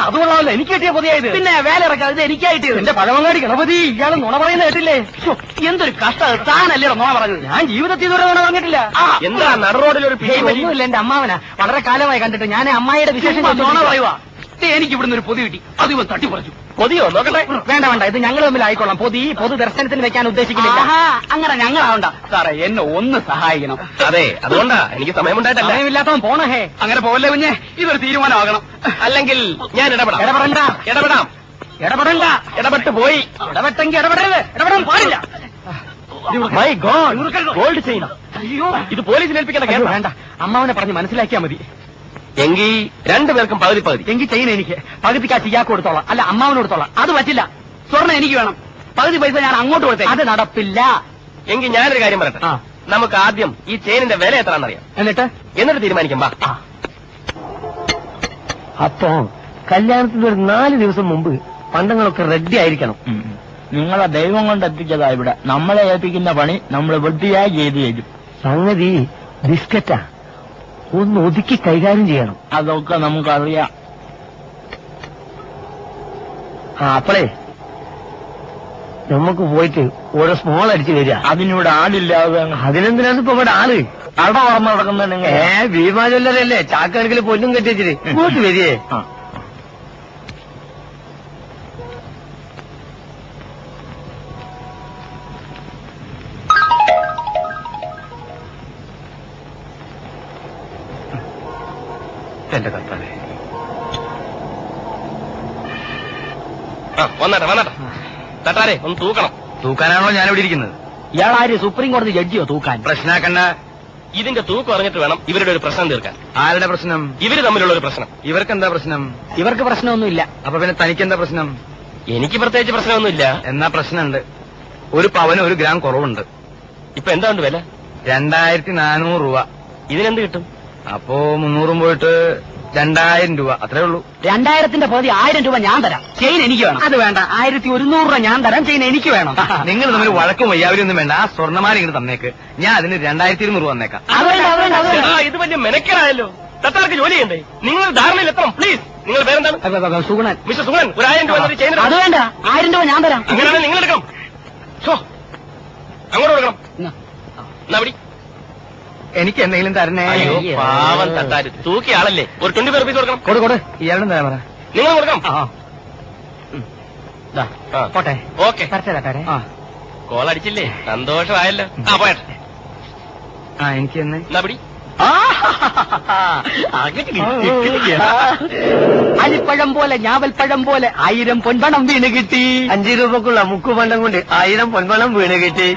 അതുകൊള്ളാമല്ലോ, എനിക്ക് കിട്ടിയ പുതിയത്. പിന്നെ വേല ഇറക്കാം, ഇത് എനിക്കായിട്ട്. എന്റെ പഴവങ്ങാടി ഗണപതി, ഇയാൾ നുണ പറയുന്ന കേട്ടില്ലേ? എന്തൊരു കഷ്ടം, താനല്ലേ നുണ പറഞ്ഞത്? ഞാൻ ജീവിതത്തിൽ ഇതുവരെ നുണ പറഞ്ഞിട്ടില്ല. എന്താ നടുറോഡിലൊരു ഒന്നുമില്ല, എന്റെ അമ്മാവനാ. വളരെ കാലമായി കണ്ടിട്ട് ഞാൻ അമ്മായിയുടെ വിശേഷം നുണ പറയുവാ. എനിക്ക് ഇവിടുന്ന് ഒരു പൊതി കിട്ടി, അത് ഇവൻ തട്ടിപ്പറിച്ചു. പൊതിയോ? നോക്കട്ടെ. വേണ്ട വേണ്ട, ഇത് ഞങ്ങൾ തമ്മിൽ ആയിക്കോളാം. പൊതു ദർശനത്തിന് വെക്കാൻ ഉദ്ദേശിക്കുന്നില്ല. അങ്ങനെ ഞങ്ങളാവണ്ട സാറേ, എന്നെ ഒന്ന് സഹായിക്കണം. അതെ, അതുകൊണ്ടാ എനിക്ക് സമയമുണ്ടായിട്ടല്ല. സമയമില്ലാത്തവൻ പോണഹേ. അങ്ങനെ പോവല്ലേ കുഞ്ഞെ, ഇതൊരു തീരുമാനമാകണം. അല്ലെങ്കിൽ ഞാൻ ഇടപെടാം. ഇടപെട്ട് പോയി. ഇടപെട്ടെങ്കിൽ ഇടപെടരുത്, ഇടപെടാൻ പാടില്ല. My God, gold chain. അയ്യോ, ഇത് പോലീസിൽ ഏൽപ്പിക്കേണ്ട കേട്ടോ. വേണ്ട, അമ്മാവനെ പറഞ്ഞ് മനസ്സിലാക്കിയാൽ മതി. എങ്കിൽ രണ്ടുപേർക്കും പകുതി പകുതി. എങ്കിൽ ചെയിൻ എനിക്ക് പകുതി കാശ് ഇയാൾക്ക് കൊടുത്തോളാം, അല്ല അമ്മാവന് കൊടുത്തോളാം. അത് പറ്റില്ല, സ്വർണ്ണം എനിക്ക് വേണം. പകുതി പൈസ ഞാൻ അങ്ങോട്ട് കൊടുത്തേ. അത് നടപ്പില്ല. എങ്കിൽ ഞാനൊരു കാര്യം പറയട്ടെ. നമുക്ക് ആദ്യം ഈ ചെയിനിന്റെ വില എത്രയാണെന്നറിയാം, എന്നിട്ട് തീരുമാനിക്കാം. അപ്പോ കല്യാണത്തിന് ഒരു 4 ദിവസം മുമ്പ് പണ്ടങ്ങളൊക്കെ റെഡി ആയിരിക്കണം. നിങ്ങളെ ദൈവം കൊണ്ട് എത്തിച്ചതാ ഇവിടെ. നമ്മളെ ഏൽപ്പിക്കുന്ന പണി നമ്മൾ വൃത്തിയായി ചെയ്തു തരും. സംഗതി ബിസ്ക്കറ്റാ, ഒന്ന് ഒതുക്കി കൈകാര്യം ചെയ്യണം. അതൊക്കെ നമുക്കറിയാം. അപ്പളേ നമുക്ക് പോയിട്ട് ഓരോ സ്മോൾ അടിച്ചു വരിക. അതിനിവിടെ ആളില്ലാതെ. അതിനെന്തിനാണ് ഇപ്പൊ ഇവിടെ ആള്? അവിടെ ഓർമ്മ നടക്കുന്നുണ്ടെങ്കിൽ ഭീമാ ജ്വല്ലറല്ലേ, ചാക്കണക്കിൽ പൊന്നും കെട്ടിച്ചിട്ട് ഇങ്ങോട്ട് വരികയെ. എന്റെ കർത്താവേ. വന്നട്ടെ തട്ടാരെ, ഒന്ന് തൂക്കണം. തൂക്കാനാണോ ഞാനിവിടെ ഇരിക്കുന്നത്? ഇയാളാര് സുപ്രീം കോടതി ജഡ്ജിയോ തൂക്കാൻ? പ്രശ്നാക്കണ്ട. ഇതിന്റെ തൂക്കം അറിഞ്ഞിട്ട് വേണം ഇവരുടെ ഒരു പ്രശ്നം തീർക്കാൻ. ആരുടെ പ്രശ്നം? ഇവര് തമ്മിലുള്ള ഒരു പ്രശ്നം. ഇവർക്ക് എന്താ പ്രശ്നം? ഇവർക്ക് പ്രശ്നമൊന്നുമില്ല. അപ്പൊ പിന്നെ തനിക്കെന്താ പ്രശ്നം? എനിക്ക് പ്രത്യേകിച്ച് പ്രശ്നമൊന്നുമില്ല. എന്നാ പ്രശ്നമുണ്ട്. ഒരു പവന് 1 ഗ്രാം കുറവുണ്ട്. ഇപ്പൊ എന്താ ഉണ്ട് വില? 2400 രൂപ. ഇതിനെന്ത് കിട്ടും? അപ്പോ 300 പോയിട്ട് 2000 രൂപ, അത്രേ ഉള്ളൂ. 2000ന്റെ പകുതി 1000 രൂപ ഞാൻ തരാം. ചെയിൻ എനിക്ക് വേണം. അത് വേണ്ട, 1100 രൂപ ഞാൻ തരാം. ചെയിൻ എനിക്ക് വേണം. നിങ്ങൾ തമ്മിൽ വഴക്കും വയ്യാവരൊന്നും വേണ്ട. ആ സ്വർണ്ണമാല ഇങ്ങോട്ട് തന്നേക്ക്, ഞാൻ അതിന് 2200 രൂപ തന്നേക്കാം. ഇത് വലിയ മെനക്കേടായല്ലോ. തട്ടാർക്ക് ജോലി ചെയ്യണ്ടേ? നിങ്ങൾ ധാരണയിൽ എത്തണം പ്ലീസ്. നിങ്ങൾ പേരെന്താണ്? സുഗുണൻ. മിസ്റ്റർ സുഗുണൻ, ഒരു 1000 രൂപ ചെയിൻ. അത് വേണ്ട, 1000 രൂപ ഞാൻ തരാം. അങ്ങനെയാണെങ്കിൽ നിങ്ങൾ എടുക്കണം. അങ്ങോട്ട് കൊടുക്കണം. എന്നാ പിടി. എനിക്ക് എന്തെങ്കിലും തരണേ. അയ്യോ പാവം തട്ടാര്, തൂക്കിയ ആളല്ലേ, ഒരു 20 രൂപ കൊടുക്കണം. കൊടു ഇയാളുടെ പറ. നിങ്ങൾ കൊടുക്കണം. പോട്ടെ. ഓക്കെ, തട്ടാരെ. കോളടിച്ചില്ലേ? സന്തോഷമായല്ലോ. പോയട്ടെ. എനിക്ക് തന്നെ. എന്നാ പിടി. അലിപ്പഴം പോലെ ഞാവൽപ്പഴം പോലെ 1000 പൊൻപണം വീണ് കിട്ടി. 5 രൂപക്കുള്ള മുക്കുപണ്ടം കൊണ്ട് 1000 പൊൻപണം വീണ് കിട്ടി.